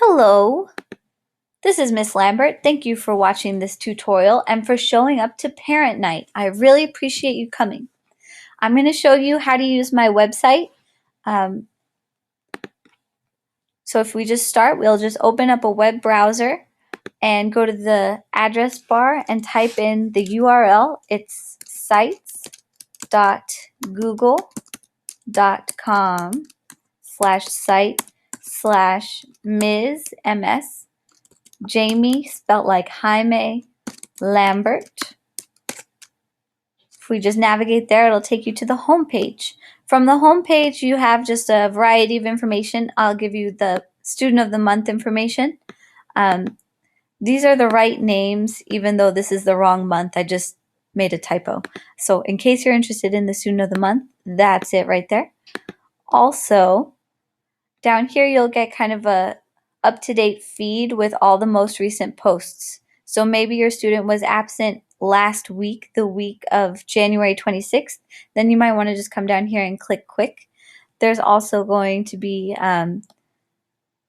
Hello, this is Miss Lambert. Thank you for watching this tutorial and for showing up to Parent Night. I really appreciate you coming. I'm going to show you how to use my website. So if we just start, we'll just open up a web browser and go to the address bar and type in the URL. It's sites.google.com/site/Ms Jamie, spelt like Jaime, Lambert. If we just navigate there, it'll take you to the home page. From the home page, you have just a variety of information. I'll give you the Student of the Month information. These are the right names, even though this is the wrong month. I just made a typo. So in case you're interested in the Student of the Month, that's it right there. Also, down here, you'll get kind of a up-to-date feed with all the most recent posts. So maybe your student was absent last week, the week of January 26th, then you might want to just come down here and click quick. There's also going to be,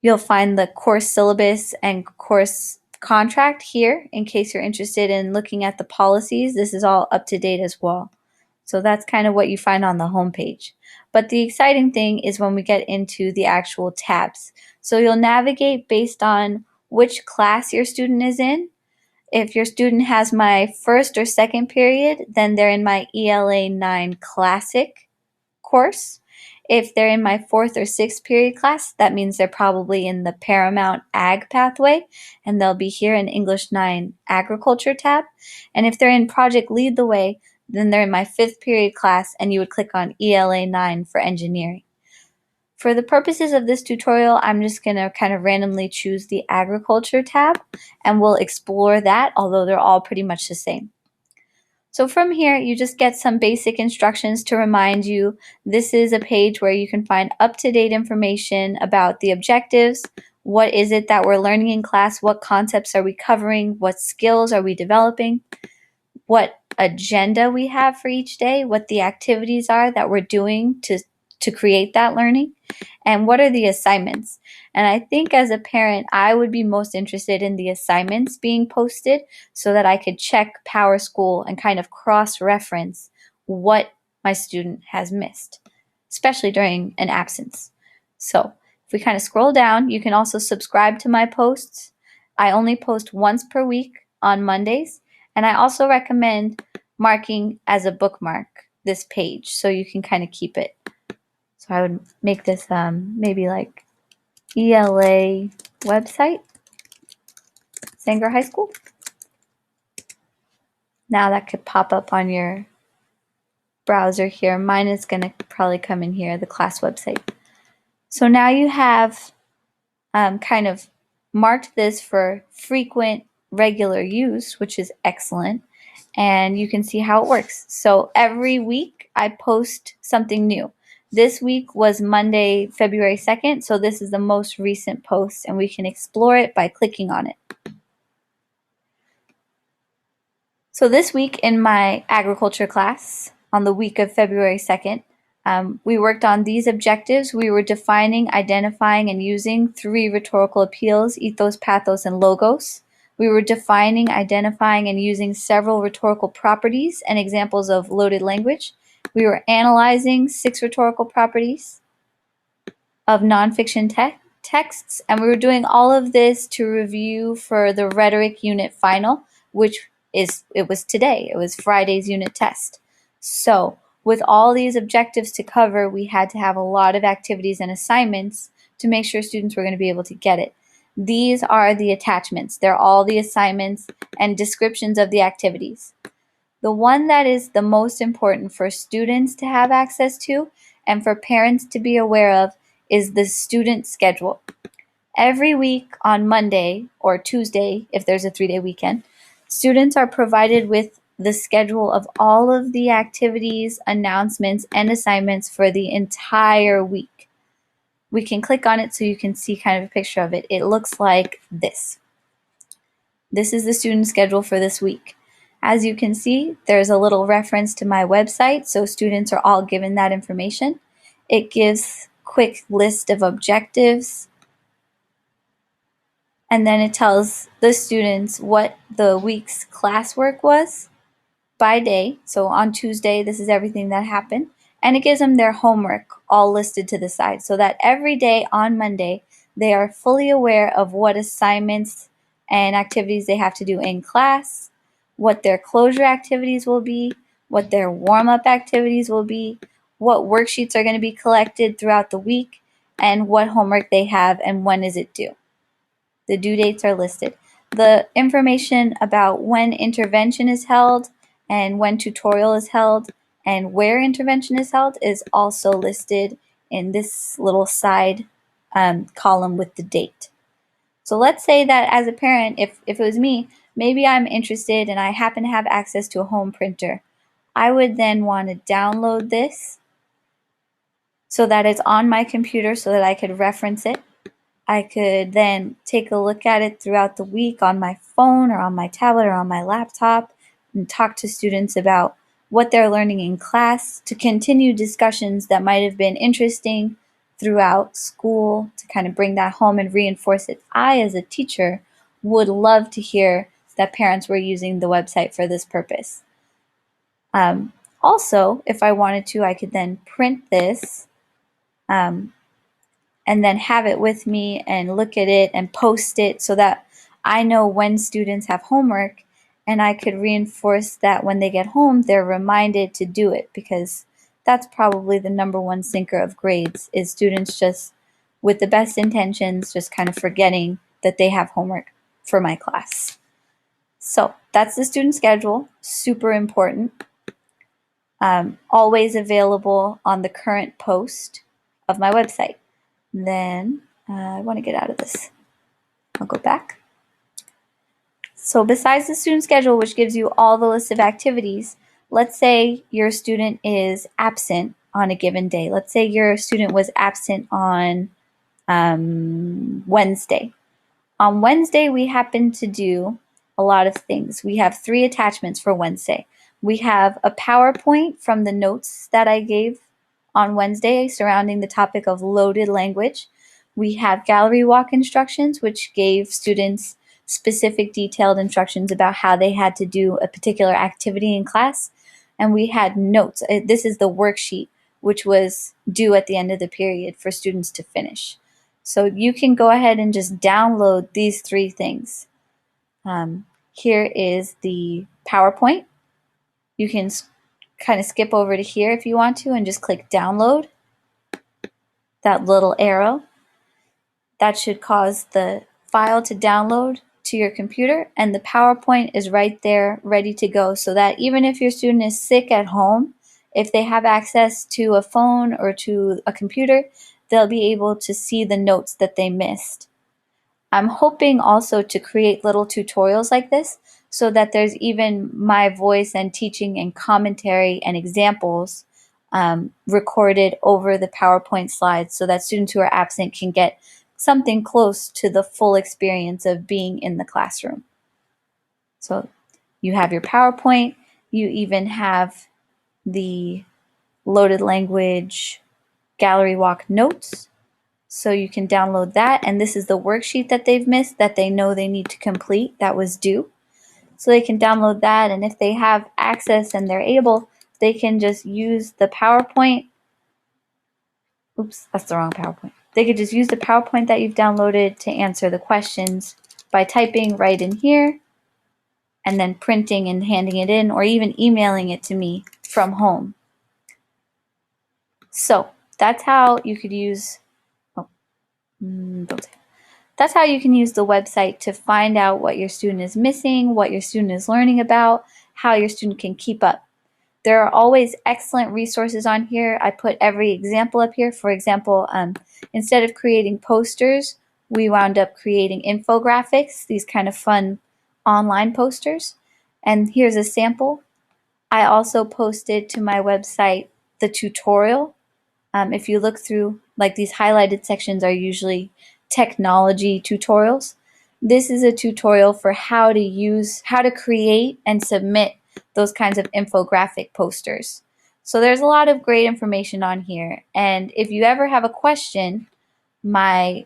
you'll find the course syllabus and course contract here in case you're interested in looking at the policies. This is all up to date as well. So that's kind of what you find on the home page. But the exciting thing is when we get into the actual tabs. So you'll navigate based on which class your student is in. If your student has my first or second period, then they're in my ELA 9 Classic course. If they're in my fourth or sixth period class, that means they're probably in the Paramount Ag pathway, and they'll be here in English 9 Agriculture tab. And if they're in Project Lead the Way, then they're in my fifth period class, and you would click on ELA 9 for engineering. For the purposes of this tutorial, I'm just going to kind of randomly choose the Agriculture tab, and we'll explore that, although they're all pretty much the same. So from here, you just get some basic instructions to remind you this is a page where you can find up-to-date information about the objectives, what is it that we're learning in class, what concepts are we covering, what skills are we developing, what agenda we have for each day, what the activities are that we're doing to create that learning, and what are the assignments. And I think as a parent, I would be most interested in the assignments being posted so that I could check PowerSchool and kind of cross-reference what my student has missed, especially during an absence. So if we kind of scroll down, you can also subscribe to my posts. I only post once per week on Mondays, and I also recommend marking as a bookmark this page so you can kind of keep it. So I would make this maybe like ELA website, Sanger High School. Now that could pop up on your browser here. Mine is going to probably come in here, the class website. So now you have kind of marked this for frequent, regular use, which is excellent. And you can see how it works. So every week I post something new. This week was Monday, February 2nd, so this is the most recent post, and we can explore it by clicking on it. So this week in my agriculture class, on the week of February 2nd, we worked on these objectives. We were defining, identifying, and using 3 rhetorical appeals, ethos, pathos, and logos. We were defining, identifying, and using several rhetorical properties and examples of loaded language. We were analyzing 6 rhetorical properties of nonfiction texts, and we were doing all of this to review for the rhetoric unit final, which it was today. It was Friday's unit test. So with all these objectives to cover, we had to have a lot of activities and assignments to make sure students were going to be able to get it. These are the attachments. They're all the assignments and descriptions of the activities. The one that is the most important for students to have access to and for parents to be aware of is the student schedule. Every week on Monday or Tuesday, if there's a 3-day weekend, students are provided with the schedule of all of the activities, announcements, and assignments for the entire week. We can click on it so you can see kind of a picture of it. It looks like this. This is the student schedule for this week. As you can see, there's a little reference to my website, so students are all given that information. It gives quick list of objectives, and then it tells the students what the week's classwork was by day. So on Tuesday, this is everything that happened. And it gives them their homework all listed to the side so that every day on Monday, they are fully aware of what assignments and activities they have to do in class, what their closure activities will be, what their warm-up activities will be, what worksheets are going to be collected throughout the week, and what homework they have and when is it due. The due dates are listed. The information about when intervention is held and when tutorial is held and where intervention is held is also listed in this little side column with the date. So let's say that as a parent, if it was me, maybe I'm interested and I happen to have access to a home printer. I would then want to download this so that it's on my computer so that I could reference it. I could then take a look at it throughout the week on my phone or on my tablet or on my laptop and talk to students about what they're learning in class to continue discussions that might have been interesting throughout school to kind of bring that home and reinforce it. I, as a teacher, would love to hear that parents were using the website for this purpose. Also, if I wanted to, I could then print this and then have it with me and look at it and post it so that I know when students have homework, and I could reinforce that when they get home, they're reminded to do it, because that's probably the number one sinker of grades, is students just, with the best intentions, just kind of forgetting that they have homework for my class. So that's the student schedule, super important. Always available on the current post of my website. Then I want to get out of this. I'll go back. So besides the student schedule, which gives you all the list of activities, let's say your student is absent on a given day. Let's say your student was absent on Wednesday. On Wednesday, we happen to do a lot of things. We have 3 attachments for Wednesday. We have a PowerPoint from the notes that I gave on Wednesday surrounding the topic of loaded language. We have gallery walk instructions, which gave students specific detailed instructions about how they had to do a particular activity in class. And we had notes. This is the worksheet, which was due at the end of the period for students to finish. So you can go ahead and just download these 3 things. Here is the PowerPoint. You can kind of skip over to here if you want to and just click download, that little arrow. That should cause the file to download to your computer, and the PowerPoint is right there ready to go, so that even if your student is sick at home, if they have access to a phone or to a computer, they'll be able to see the notes that they missed. I'm hoping also to create little tutorials like this so that there's even my voice and teaching and commentary and examples recorded over the PowerPoint slides so that students who are absent can get something close to the full experience of being in the classroom. So you have your PowerPoint, you even have the loaded language gallery walk notes. So you can download that, and this is the worksheet that they've missed that they know they need to complete that was due. So they can download that, and if they have access and they're able, they can just use the PowerPoint. Oops, that's the wrong PowerPoint. They could just use the PowerPoint that you've downloaded to answer the questions by typing right in here and then printing and handing it in, or even emailing it to me from home. So that's how you could use That's how you can use the website to find out what your student is missing, what your student is learning about, how your student can keep up. There are always excellent resources on here. I put every example up here. For example, instead of creating posters, we wound up creating infographics, these kind of fun online posters. And here's a sample. I also posted to my website the tutorial. If you look through, like, these highlighted sections are usually technology tutorials. This is a tutorial for how to create and submit those kinds of infographic posters. So there's a lot of great information on here. And if you ever have a question, my